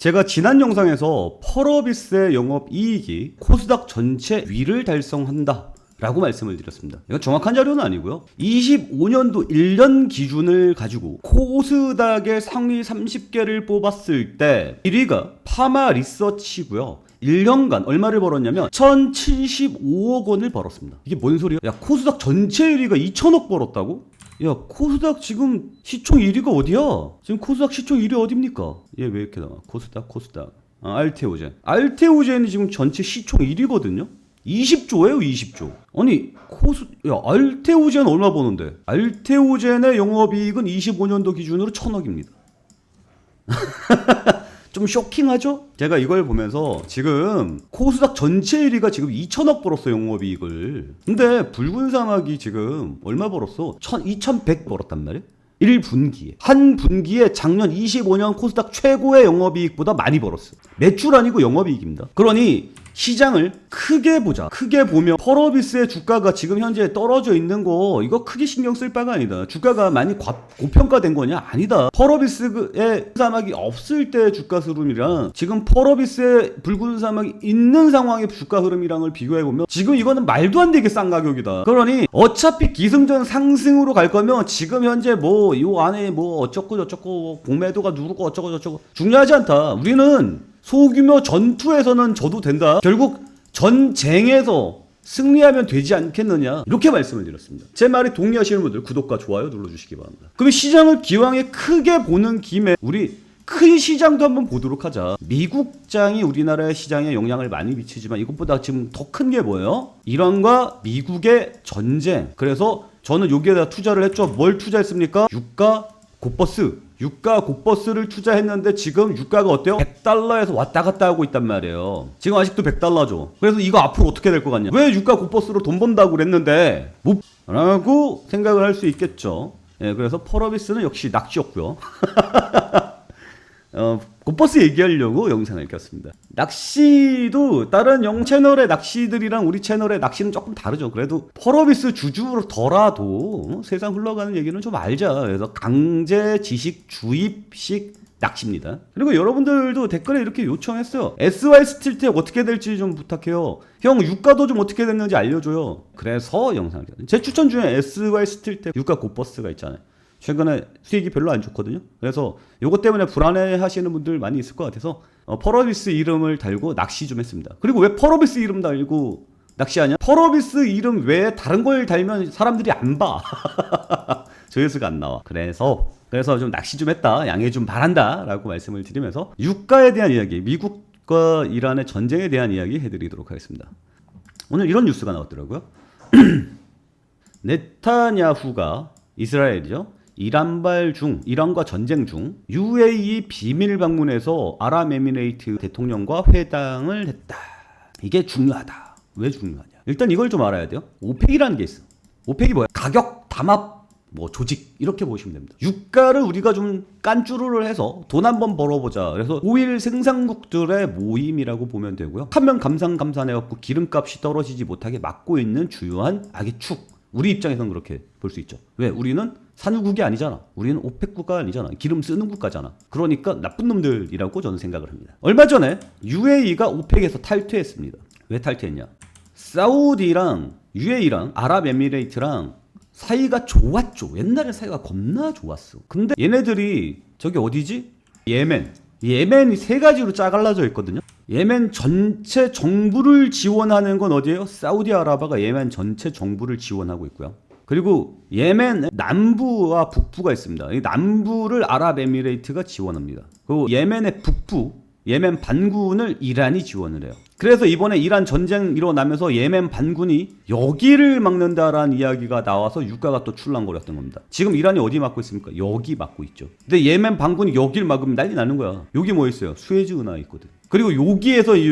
제가 지난 영상에서 펄어비스의 영업이익이 코스닥 전체 위를 달성한다 라고 말씀을 드렸습니다. 이건 정확한 자료는 아니고요. 25년도 1년 기준을 가지고 코스닥의 상위 30개를 뽑았을 때 1위가 파마 리서치고요. 1년간 얼마를 벌었냐면 1075억 원을 벌었습니다. 이게 뭔 소리야? 야, 코스닥 전체 1위가 2000억 벌었다고? 야, 코스닥 지금 시총 1위가 어디야? 지금 코스닥 시총 1위 어딥니까? 얘 왜 이렇게 나와? 코스닥. 알테오젠. 알테오젠이 지금 전체 시총 1위거든요? 20조예요, 20조. 아니, 알테오젠 얼마 버는데? 알테오젠의 영업이익은 25년도 기준으로 1000억입니다. 좀 쇼킹하죠? 제가 이걸 보면서 지금 코스닥 전체 1위가 지금 2000억 벌었어, 영업이익을. 근데 붉은 사막이 지금 얼마 벌었어? 2100 벌었단 말이야? 1분기에. 한 분기에 작년 25년 코스닥 최고의 영업이익보다 많이 벌었어. 매출 아니고 영업이익입니다. 그러니 시장을 크게 보자. 크게 보면 펄어비스의 주가가 지금 현재 떨어져 있는 거 이거 크게 신경 쓸 바가 아니다. 주가가 많이 고평가된 거냐? 아니다. 펄어비스의 사막이 없을 때 주가 흐름이랑 지금 펄어비스의 붉은 사막이 있는 상황의 주가 흐름이랑을 비교해보면 지금 이거는 말도 안 되게 싼 가격이다. 그러니 어차피 기승전 상승으로 갈 거면 지금 현재 뭐 요 안에 뭐 어쩌고 저쩌고 공매도가 누르고 어쩌고 저쩌고 중요하지 않다. 우리는 소규모 전투에서는 져도 된다. 결국 전쟁에서 승리하면 되지 않겠느냐. 이렇게 말씀을 드렸습니다. 제 말에 동의하시는 분들 구독과 좋아요 눌러주시기 바랍니다. 그럼 시장을 기왕에 크게 보는 김에 우리 큰 시장도 한번 보도록 하자. 미국장이 우리나라의 시장에 영향을 많이 미치지만 이것보다 지금 더 큰 게 뭐예요? 이란과 미국의 전쟁. 그래서 저는 여기에다 투자를 했죠. 뭘 투자했습니까? 유가 곧버스를 투자했는데 지금 유가가 어때요? 100달러에서 왔다 갔다 하고 있단 말이에요. 지금 아직도 100달러죠. 그래서 이거 앞으로 어떻게 될 것 같냐? 왜 유가 곧버스로 돈 번다고 그랬는데 뭐 라고 생각을 할 수 있겠죠. 예, 그래서 펄어비스는 역시 낚시였고요. 곧버스 얘기하려고 영상을 켰습니다. 낚시도 다른 채널의 낚시들이랑 우리 채널의 낚시는 조금 다르죠. 그래도 펄어비스 주주로더라도 세상 흘러가는 얘기는 좀 알자. 그래서 강제 지식 주입식 낚시입니다. 그리고 여러분들도 댓글에 이렇게 요청했어요. SY 스틸텍 어떻게 될지 좀 부탁해요. 형 유가도 좀 어떻게 됐는지 알려줘요. 그래서 영상을 켰어요. 제 추천 중에 SY 스틸텍 유가 곧버스가 있잖아요. 최근에 수익이 별로 안 좋거든요. 그래서 요것 때문에 불안해 하시는 분들 많이 있을 것 같아서 펄어비스 이름을 달고 낚시 좀 했습니다. 그리고 왜 펄어비스 이름 달고 낚시하냐? 펄어비스 이름 외에 다른 걸 달면 사람들이 안 봐. 조회수가 안 나와. 그래서 좀 낚시 좀 했다. 양해 좀 바란다 라고 말씀을 드리면서 유가에 대한 이야기, 미국과 이란의 전쟁에 대한 이야기 해드리도록 하겠습니다. 오늘 이런 뉴스가 나왔더라고요. 네타냐후가 이스라엘이죠. 이란과 전쟁 중 UAE 비밀 방문해서 아랍에미레이트 대통령과 회담을 했다. 이게 중요하다. 왜 중요하냐? 일단 이걸 좀 알아야 돼요. 오펙이라는 게 있어. 오펙이 뭐야? 가격 담합 조직 이렇게 보시면 됩니다. 유가를 우리가 좀 깐쭈루를 해서 돈 한번 벌어보자. 그래서 오일 생산국들의 모임이라고 보면 되고요. 하면 감산해갖고 기름값이 떨어지지 못하게 막고 있는 주요한 악의 축. 우리 입장에서는 그렇게 볼 수 있죠. 왜? 우리는 산유국이 아니잖아. 우리는 오펙 국가가 아니잖아. 기름 쓰는 국가잖아. 그러니까 나쁜 놈들이라고 저는 생각을 합니다. 얼마 전에 UAE가 오펙에서 탈퇴했습니다. 왜 탈퇴했냐? 사우디랑 UAE랑 아랍에미레이트랑 사이가 좋았죠. 옛날에 사이가 겁나 좋았어. 근데 얘네들이 저기 어디지? 예멘이 세 가지로 짜갈라져 있거든요. 예멘 전체 정부를 지원하는 건 어디예요? 사우디아라비아가 예멘 전체 정부를 지원하고 있고요. 그리고 예멘 남부와 북부가 있습니다. 이 남부를 아랍에미레이트가 지원합니다. 그리고 예멘의 북부, 예멘 반군을 이란이 지원을 해요. 그래서 이번에 이란 전쟁 일어나면서 예멘 반군이 여기를 막는다라는 이야기가 나와서 유가가 또 출렁거렸던 겁니다. 지금 이란이 어디 막고 있습니까? 여기 막고 있죠. 근데 예멘 반군이 여기를 막으면 난리 나는 거야. 여기 뭐 있어요? 수에즈 운하 있거든. 그리고 여기에서 이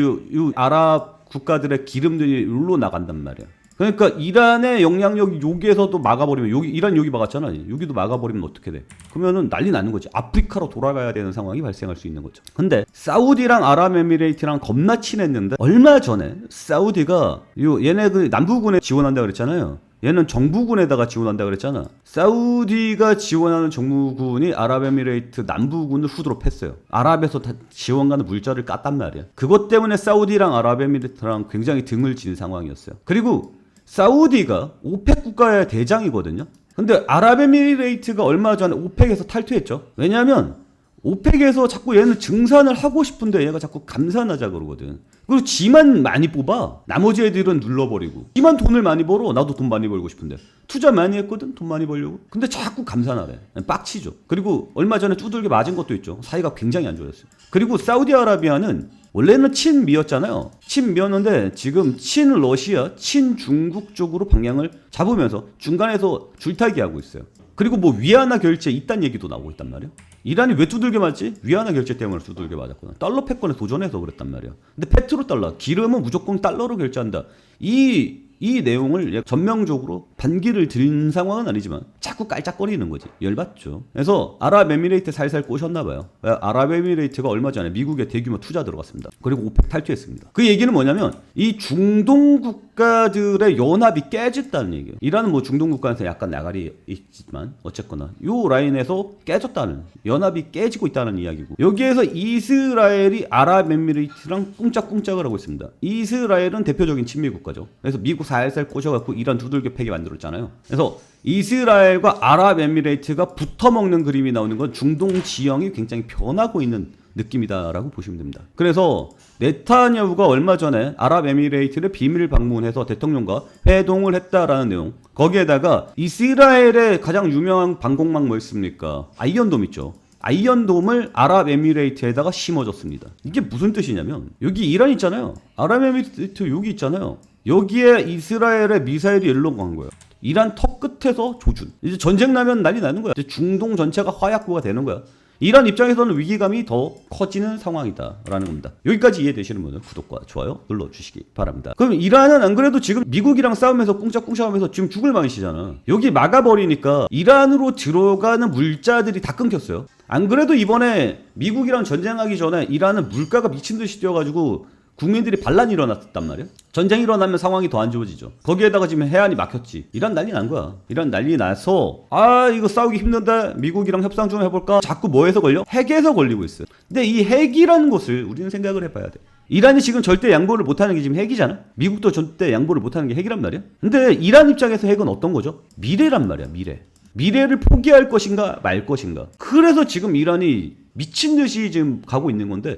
아랍 국가들의 기름들이 여기로 나간단 말이야. 그러니까 이란의 영향력이 여기에서도 막아버리면 이란 여기 막았잖아. 여기도 막아버리면 어떻게 돼? 그러면은 난리 나는 거지. 아프리카로 돌아가야 되는 상황이 발생할 수 있는 거죠. 근데 사우디랑 아랍에미레이트랑 겁나 친했는데 얼마 전에 사우디가 얘네 그 남부군에 지원한다 그랬잖아요. 얘는 정부군에다가 지원한다 그랬잖아. 사우디가 지원하는 정부군이 아랍에미레이트 남부군을 후드로 팼어요. 아랍에서 다 지원 가는 물자를 깠단 말이야. 그것 때문에 사우디랑 아랍에미레이트랑 굉장히 등을 진 상황이었어요. 그리고 사우디가 오펙 국가의 대장이거든요. 근데 아랍에미레이트가 얼마 전에 오펙에서 탈퇴했죠. 왜냐하면 오펙에서 자꾸 얘는 증산을 하고 싶은데 얘가 자꾸 감산하자 그러거든. 그리고 지만 많이 뽑아. 나머지 애들은 눌러버리고. 지만 돈을 많이 벌어. 나도 돈 많이 벌고 싶은데. 투자 많이 했거든. 돈 많이 벌려고. 근데 자꾸 감산하래. 빡치죠. 그리고 얼마 전에 두들겨 맞은 것도 있죠. 사이가 굉장히 안 좋았어요. 그리고 사우디아라비아는 원래는 친미였잖아요. 친미였는데 지금 친러시아, 친중국 쪽으로 방향을 잡으면서 중간에서 줄타기하고 있어요. 그리고 뭐 위안화 결제 이딴 얘기도 나오고 있단 말이야. 이란이 왜 두들겨 맞지? 위안화 결제 때문에 두들겨 맞았구나. 달러 패권에 도전해서 그랬단 말이야. 근데 페트로달러, 기름은 무조건 달러로 결제한다. 이 내용을 전면적으로 반기를 든 상황은 아니지만 자꾸 깔짝거리는 거지. 열받죠. 그래서 아랍에미레이트 살살 꼬셨나봐요. 아랍에미레이트가 얼마 전에 미국에 대규모 투자 들어갔습니다. 그리고 오펙 탈퇴했습니다. 그 얘기는 뭐냐면 이 중동 국가들의 연합이 깨졌다는 얘기예요. 이란은 뭐 중동 국가에서 약간 나가리 있지만 어쨌거나 요 라인에서 깨졌다는, 연합이 깨지고 있다는 이야기고, 여기에서 이스라엘이 아랍에미레이트랑 꿍짝꿍짝을 하고 있습니다. 이스라엘은 대표적인 친미 국가죠. 그래서 미국 살살 꼬셔갖고 이란 두들겨 패게 만들었잖아요. 그래서 이스라엘과 아랍에미레이트가 붙어먹는 그림이 나오는 건 중동 지형이 굉장히 변하고 있는 느낌이다라고 보시면 됩니다. 그래서 네타냐후가 얼마 전에 아랍에미레이트를 비밀 방문해서 대통령과 회동을 했다라는 내용, 거기에다가 이스라엘의 가장 유명한 방공망 뭐였습니까? 아이언돔 있죠. 아이언돔을 아랍에미레이트에다가 심어줬습니다. 이게 무슨 뜻이냐면 여기 이란 있잖아요. 아랍에미레이트 여기 있잖아요. 여기에 이스라엘의 미사일이 일로 간 거예요. 이란 턱 끝에서 조준. 이제 전쟁 나면 난리 나는 거야. 이제 중동 전체가 화약고가 되는 거야. 이란 입장에서는 위기감이 더 커지는 상황이다라는 겁니다. 여기까지 이해되시는 분은 구독과 좋아요 눌러주시기 바랍니다. 그럼 이란은 안 그래도 지금 미국이랑 싸우면서 꿍짝꿍짝하면서 지금 죽을 망이시잖아. 여기 막아버리니까 이란으로 들어가는 물자들이 다 끊겼어요. 안 그래도 이번에 미국이랑 전쟁하기 전에 이란은 물가가 미친 듯이 뛰어가지고 국민들이 반란이 일어났단 말이야. 전쟁이 일어나면 상황이 더 안 좋아지죠. 거기에다가 지금 해안이 막혔지. 이란 난리 난 거야. 이란 난리 나서 이거 싸우기 힘든데 미국이랑 협상 좀 해볼까? 자꾸 뭐에서 걸려? 핵에서 걸리고 있어요. 근데 이 핵이라는 것을 우리는 생각을 해봐야 돼. 이란이 지금 절대 양보를 못하는 게 지금 핵이잖아. 미국도 절대 양보를 못하는 게 핵이란 말이야. 근데 이란 입장에서 핵은 어떤 거죠? 미래란 말이야. 미래를 포기할 것인가 말 것인가. 그래서 지금 이란이 미친 듯이 지금 가고 있는 건데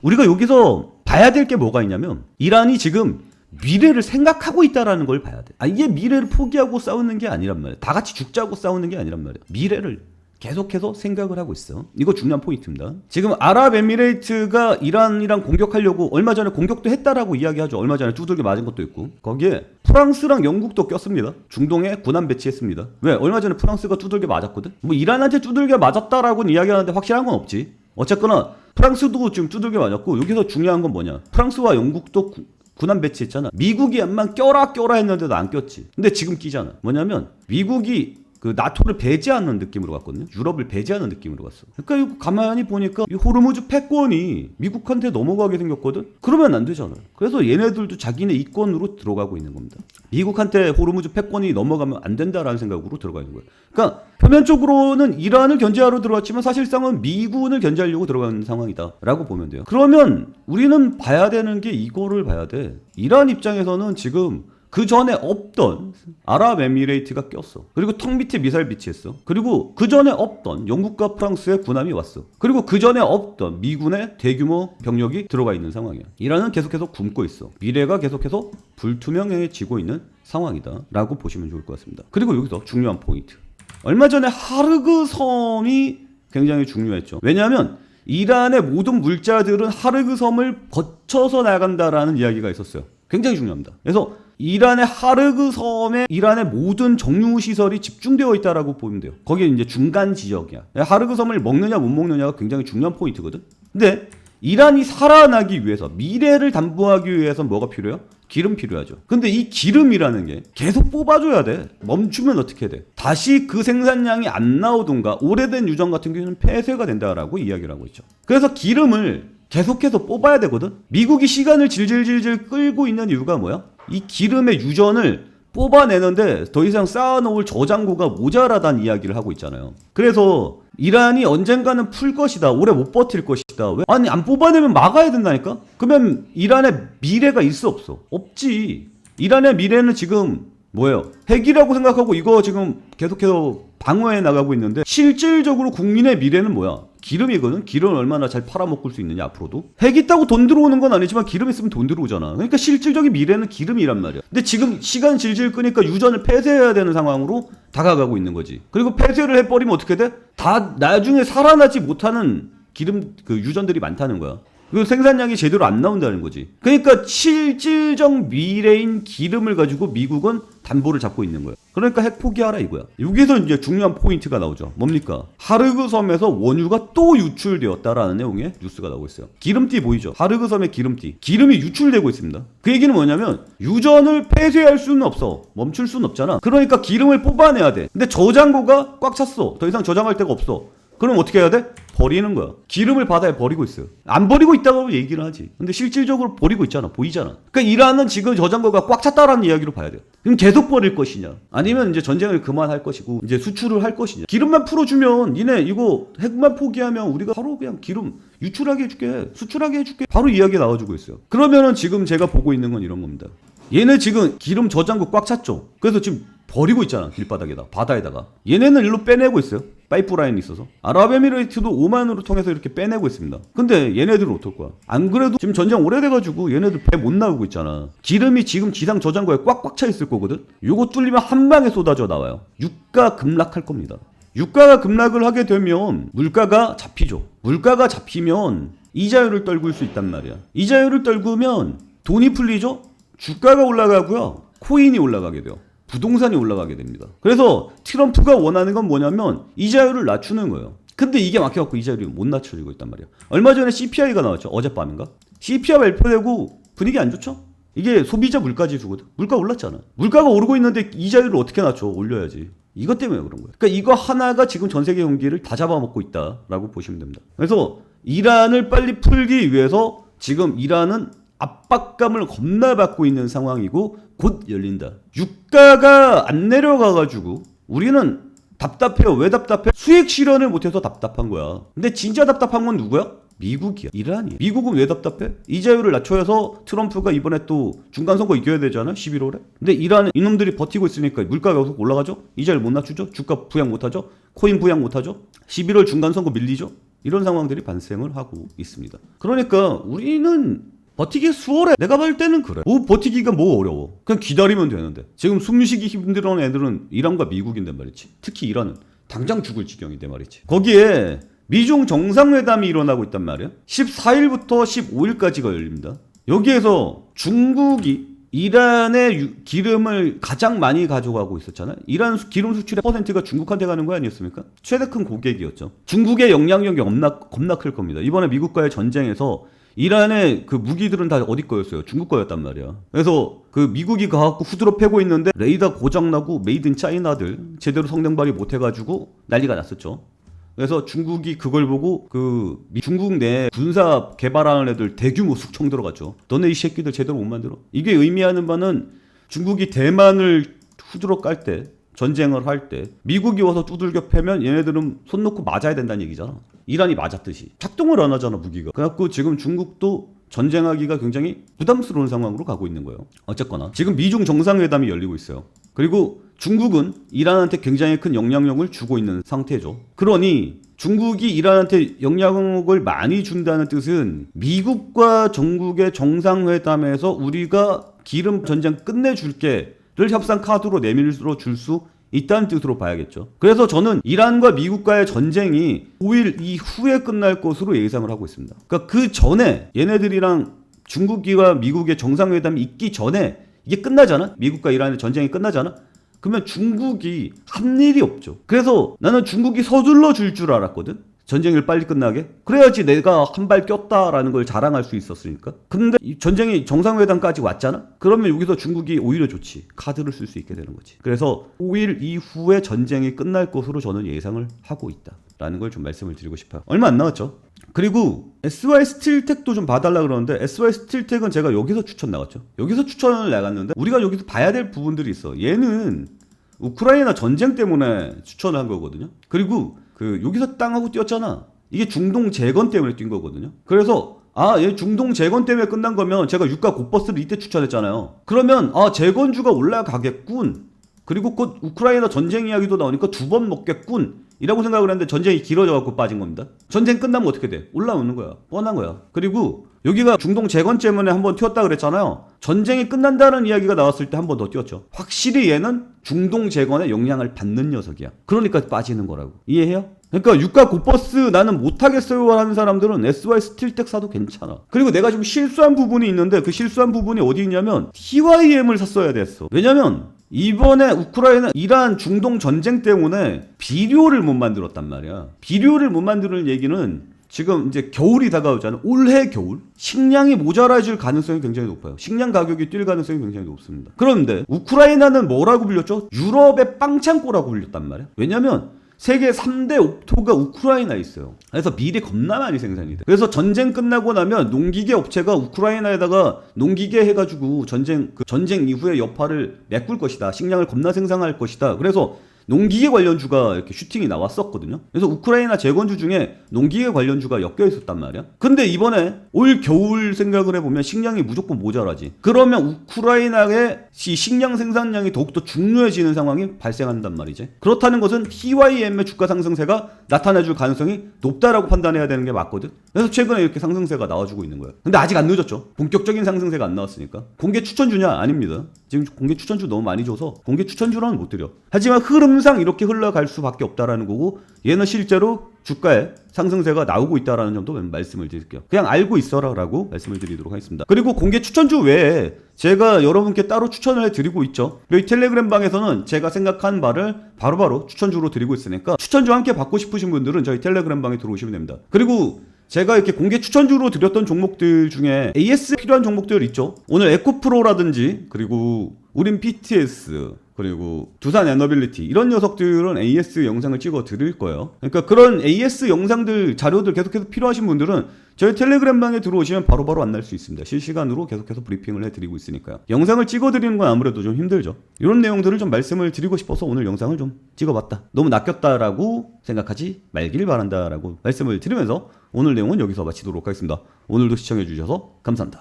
우리가 여기서 봐야 될 게 뭐가 있냐면 이란이 지금 미래를 생각하고 있다라는 걸 봐야 돼. 이게 미래를 포기하고 싸우는 게 아니란 말이야. 다 같이 죽자고 싸우는 게 아니란 말이야. 미래를 계속해서 생각을 하고 있어. 이거 중요한 포인트입니다. 지금 아랍에미레이트가 이란이랑 공격하려고 얼마 전에 공격도 했다라고 이야기하죠. 얼마 전에 두들겨 맞은 것도 있고. 거기에 프랑스랑 영국도 꼈습니다. 중동에 군함 배치했습니다. 왜? 얼마 전에 프랑스가 두들겨 맞았거든. 뭐 이란한테 두들겨 맞았다라고는 이야기하는데 확실한 건 없지. 어쨌거나 프랑스도 지금 두들겨 맞았고, 여기서 중요한 건 뭐냐? 프랑스와 영국도 군함 배치했잖아. 미국이 암만 껴라 했는데도 안 꼈지. 근데 지금 끼잖아. 뭐냐면 미국이 그 나토를 배제하는 느낌으로 갔거든요. 유럽을 배제하는 느낌으로 갔어. 그러니까 이거 가만히 보니까 이 호르무즈 패권이 미국한테 넘어가게 생겼거든. 그러면 안 되잖아요. 그래서 얘네들도 자기네 이권으로 들어가고 있는 겁니다. 미국한테 호르무즈 패권이 넘어가면 안 된다라는 생각으로 들어가 있는 거예요. 그러니까 표면적으로는 이란을 견제하러 들어왔지만 사실상은 미군을 견제하려고 들어가는 상황이다라고 보면 돼요. 그러면 우리는 봐야 되는 게 이거를 봐야 돼. 이란 입장에서는 지금 그 전에 없던 아랍에미레이트가 꼈어. 그리고 턱 밑에 미사일 비치했어. 그리고 그 전에 없던 영국과 프랑스의 군함이 왔어. 그리고 그 전에 없던 미군의 대규모 병력이 들어가 있는 상황이야. 이란은 계속해서 굶고 있어. 미래가 계속해서 불투명해지고 있는 상황이다 라고 보시면 좋을 것 같습니다. 그리고 여기서 중요한 포인트. 얼마 전에 하르그 섬이 굉장히 중요했죠. 왜냐하면 이란의 모든 물자들은 하르그 섬을 거쳐서 나간다라는 이야기가 있었어요. 굉장히 중요합니다. 그래서 이란의 하르그 섬에 이란의 모든 정유시설이 집중되어 있다라고 보면 돼요. 거기에 이제 중간 지역이야. 하르그 섬을 먹느냐 못 먹느냐가 굉장히 중요한 포인트거든. 근데 이란이 살아나기 위해서, 미래를 담보하기 위해서 뭐가 필요해요? 기름 필요하죠. 근데 이 기름이라는 게 계속 뽑아줘야 돼. 멈추면 어떻게 돼? 다시 그 생산량이 안 나오든가 오래된 유정 같은 경우는 폐쇄가 된다라고 이야기를 하고 있죠. 그래서 기름을 계속해서 뽑아야 되거든. 미국이 시간을 질질질질 끌고 있는 이유가 뭐야? 이 기름의 유전을 뽑아내는데 더 이상 쌓아놓을 저장고가 모자라다는 이야기를 하고 있잖아요. 그래서 이란이 언젠가는 풀 것이다. 오래 못 버틸 것이다. 왜? 아니 안 뽑아내면 막아야 된다니까? 그러면 이란의 미래가 있어 없어? 없지. 이란의 미래는 지금 뭐예요? 핵이라고 생각하고 이거 지금 계속해서 방어해 나가고 있는데 실질적으로 국민의 미래는 뭐야? 기름이거든? 기름을 얼마나 잘 팔아먹을 수 있느냐 앞으로도? 핵 있다고 돈 들어오는 건 아니지만 기름 있으면 돈 들어오잖아. 그러니까 실질적인 미래는 기름이란 말이야. 근데 지금 시간 질질 끄니까 유전을 폐쇄해야 되는 상황으로 다가가고 있는 거지. 그리고 폐쇄를 해버리면 어떻게 돼? 다 나중에 살아나지 못하는 기름 그 유전들이 많다는 거야. 그 생산량이 제대로 안 나온다는 거지. 그러니까 실질적 미래인 기름을 가지고 미국은 담보를 잡고 있는 거예요. 그러니까 핵 포기하라 이거야. 여기서 이제 중요한 포인트가 나오죠. 뭡니까? 하르그 섬에서 원유가 또 유출되었다라는 내용의 뉴스가 나오고 있어요. 기름띠 보이죠? 하르그 섬의 기름띠. 기름이 유출되고 있습니다. 그 얘기는 뭐냐면 유전을 폐쇄할 수는 없어. 멈출 수는 없잖아. 그러니까 기름을 뽑아내야 돼. 근데 저장고가 꽉 찼어. 더 이상 저장할 데가 없어. 그럼 어떻게 해야 돼? 버리는 거야. 기름을 바다에 버리고 있어요. 안 버리고 있다고 얘기를 하지. 근데 실질적으로 버리고 있잖아. 보이잖아. 그러니까 이란은 지금 저장고가 꽉 찼다라는 이야기로 봐야 돼요. 그럼 계속 버릴 것이냐? 아니면 이제 전쟁을 그만할 것이고 이제 수출을 할 것이냐? 기름만 풀어주면 니네 이거 핵만 포기하면 우리가 바로 그냥 기름 유출하게 해줄게. 수출하게 해줄게. 바로 이야기 나와주고 있어요. 그러면은 지금 제가 보고 있는 건 이런 겁니다. 얘네 지금 기름 저장고 꽉 찼죠. 그래서 지금 버리고 있잖아. 길바닥에다 바다에다가. 얘네는 일로 빼내고 있어요. 파이프라인이 있어서. 아랍에미레이트도 오만으로 통해서 이렇게 빼내고 있습니다. 근데 얘네들은 어떨 거야? 안 그래도 지금 전쟁 오래돼가지고 얘네들 배 못 나오고 있잖아. 기름이 지금 지상 저장고에 꽉꽉 차 있을 거거든. 요거 뚫리면 한 방에 쏟아져 나와요. 유가 급락할 겁니다. 유가가 급락을 하게 되면 물가가 잡히죠. 물가가 잡히면 이자율을 떨굴 수 있단 말이야. 이자율을 떨구면 돈이 풀리죠. 주가가 올라가고요. 코인이 올라가게 돼요. 부동산이 올라가게 됩니다. 그래서 트럼프가 원하는 건 뭐냐면 이자율을 낮추는 거예요. 근데 이게 막혀갖고 이자율이 못 낮춰지고 있단 말이야. 얼마 전에 CPI가 나왔죠. 어젯밤인가? CPI 발표되고 분위기 안 좋죠? 이게 소비자 물가지수거든. 물가 올랐잖아. 물가가 오르고 있는데 이자율을 어떻게 낮춰? 올려야지. 이것 때문에 그런 거예요. 그러니까 이거 하나가 지금 전 세계 경기를 다 잡아먹고 있다라고 보시면 됩니다. 그래서 이란을 빨리 풀기 위해서 지금 이란은 압박감을 겁나 받고 있는 상황이고 곧 열린다. 유가가 안 내려가가지고 우리는 답답해요. 왜 답답해? 수익 실현을 못해서 답답한 거야. 근데 진짜 답답한 건 누구야? 미국이야. 이란이야. 미국은 왜 답답해? 이자율을 낮춰서 트럼프가 이번에 또 중간선거 이겨야 되잖아. 11월에. 근데 이란은 이놈들이 버티고 있으니까 물가가 계속 올라가죠. 이자율 못 낮추죠. 주가 부양 못하죠. 코인 부양 못하죠. 11월 중간선거 밀리죠. 이런 상황들이 발생을 하고 있습니다. 그러니까 우리는 버티기 수월해. 내가 볼 때는 그래. 뭐 버티기가 뭐 어려워. 그냥 기다리면 되는데. 지금 숨쉬기 힘들어하는 애들은 이란과 미국인데 말이지. 특히 이란은 당장 죽을 지경인데 말이지. 거기에 미중 정상회담이 일어나고 있단 말이야. 14일부터 15일까지가 열립니다. 여기에서 중국이 이란의 기름을 가장 많이 가져가고 있었잖아요. 이란 기름 수출의 퍼센트가 중국한테 가는 거 아니었습니까? 최대 큰 고객이었죠. 중국의 영향력이 겁나 클 겁니다. 이번에 미국과의 전쟁에서 이란의 그 무기들은 다 어디 거였어요? 중국 거였단 말이야. 그래서 그 미국이 가갖고 후드로 패고 있는데 레이더 고장나고 메이드 인 차이나들 제대로 성능 발휘 못해가지고 난리가 났었죠. 그래서 중국이 그걸 보고 그 중국 내 군사 개발하는 애들 대규모 숙청 들어갔죠. 너네 이 새끼들 제대로 못 만들어. 이게 의미하는 바는 중국이 대만을 후드로 깔 때 전쟁을 할 때 미국이 와서 두들겨 패면 얘네들은 손 놓고 맞아야 된다는 얘기잖아. 이란이 맞았듯이. 작동을 안 하잖아 무기가. 그래갖고 지금 중국도 전쟁하기가 굉장히 부담스러운 상황으로 가고 있는 거예요. 어쨌거나 지금 미중 정상회담이 열리고 있어요. 그리고 중국은 이란한테 굉장히 큰 영향력을 주고 있는 상태죠. 그러니 중국이 이란한테 영향력을 많이 준다는 뜻은 미국과 중국의 정상회담에서 우리가 기름 전쟁 끝내줄게를 협상 카드로 내밀어 줄 수 있다는 뜻으로 봐야겠죠. 그래서 저는 이란과 미국과의 전쟁이 5일 이후에 끝날 것으로 예상을 하고 있습니다. 그러니까 그 전에 얘네들이랑 중국과 미국의 정상회담이 있기 전에 이게 끝나잖아. 미국과 이란의 전쟁이 끝나잖아. 그러면 중국이 한 일이 없죠. 그래서 나는 중국이 서둘러 줄 줄 알았거든. 전쟁을 빨리 끝나게. 그래야지 내가 한 발 꼈다라는 걸 자랑할 수 있었으니까. 근데 이 전쟁이 정상회담까지 왔잖아. 그러면 여기서 중국이 오히려 좋지. 카드를 쓸 수 있게 되는 거지. 그래서 5일 이후에 전쟁이 끝날 것으로 저는 예상을 하고 있다라는 걸 좀 말씀을 드리고 싶어요. 얼마 안 남았죠. 그리고 SY 스틸텍도 좀 봐달라 그러는데 SY 스틸텍은 제가 여기서 추천 나갔죠. 여기서 추천을 나갔는데 우리가 여기서 봐야 될 부분들이 있어. 얘는 우크라이나 전쟁 때문에 추천을 한 거거든요. 그리고 여기서 땅하고 뛰었잖아. 이게 중동 재건 때문에 뛴 거거든요. 그래서 얘 중동 재건 때문에 끝난 거면 제가 유가 곧버스를 이때 추천했잖아요. 그러면 재건주가 올라가겠군. 그리고 곧 우크라이나 전쟁 이야기도 나오니까 2번 먹겠군 이라고 생각을 했는데 전쟁이 길어져갖고 빠진 겁니다. 전쟁 끝나면 어떻게 돼? 올라오는 거야. 뻔한 거야. 그리고 여기가 중동 재건 때문에 한번 튀었다 그랬잖아요. 전쟁이 끝난다는 이야기가 나왔을 때 한 번 더 튀었죠. 확실히 얘는 중동 재건에 영향을 받는 녀석이야. 그러니까 빠지는 거라고. 이해해요? 그러니까 유가 곧버스 나는 못하겠어요 하는 사람들은 SY 스틸텍 사도 괜찮아. 그리고 내가 좀 실수한 부분이 있는데 그 실수한 부분이 어디 있냐면 TYM을 샀어야 됐어. 왜냐면 이번에 우크라이나 이란 중동 전쟁 때문에 비료를 못 만들었단 말이야. 비료를 못 만드는 얘기는 지금 이제 겨울이 다가오잖아. 올해 겨울 식량이 모자라질 가능성이 굉장히 높아요. 식량 가격이 뛸 가능성이 굉장히 높습니다. 그런데 우크라이나는 뭐라고 불렸죠? 유럽의 빵창고라고 불렸단 말이야. 왜냐면 세계 3대 옥토가 우크라이나에 있어요. 그래서 밀이 겁나 많이 생산이 돼. 그래서 전쟁 끝나고 나면 농기계 업체가 우크라이나에다가 농기계 해가지고 전쟁 이후의 여파를 메꿀 것이다. 식량을 겁나 생산할 것이다. 그래서 농기계 관련주가 이렇게 슈팅이 나왔었거든요. 그래서 우크라이나 재건주 중에 농기계 관련주가 엮여 있었단 말이야. 근데 이번에 올 겨울 생각을 해보면 식량이 무조건 모자라지. 그러면 우크라이나의 식량 생산량이 더욱더 중요해지는 상황이 발생한단 말이지. 그렇다는 것은 TYM의 주가 상승세가 나타나줄 가능성이 높다라고 판단해야 되는 게 맞거든. 그래서 최근에 이렇게 상승세가 나와주고 있는 거예요. 근데 아직 안 늦었죠. 본격적인 상승세가 안 나왔으니까. 공개 추천주냐? 아닙니다. 지금 공개 추천주 너무 많이 줘서 공개 추천주로는 못 드려. 하지만 흐름상 이렇게 흘러갈 수밖에 없다라는 거고, 얘는 실제로 주가에 상승세가 나오고 있다라는 점도 말씀을 드릴게요. 그냥 알고 있어라라고 말씀을 드리도록 하겠습니다. 그리고 공개 추천주 외에 제가 여러분께 따로 추천을 해드리고 있죠. 여기 텔레그램 방에서는 제가 생각한 바를 바로바로 추천주로 드리고 있으니까 추천주 함께 받고 싶으신 분들은 저희 텔레그램 방에 들어오시면 됩니다. 그리고 제가 이렇게 공개 추천주로 드렸던 종목들 중에 AS 필요한 종목들 있죠. 오늘 에코프로라든지 그리고 우린 PTS 그리고 두산 에너빌리티 이런 녀석들은 AS 영상을 찍어 드릴 거예요. 그러니까 그런 AS 영상들 자료들 계속해서 필요하신 분들은 저희 텔레그램 방에 들어오시면 바로바로 만날 수 있습니다. 실시간으로 계속해서 브리핑을 해드리고 있으니까요. 영상을 찍어 드리는 건 아무래도 좀 힘들죠. 이런 내용들을 좀 말씀을 드리고 싶어서 오늘 영상을 좀 찍어봤다. 너무 낚였다라고 생각하지 말길 바란다라고 말씀을 드리면서 오늘 내용은 여기서 마치도록 하겠습니다. 오늘도 시청해 주셔서 감사합니다.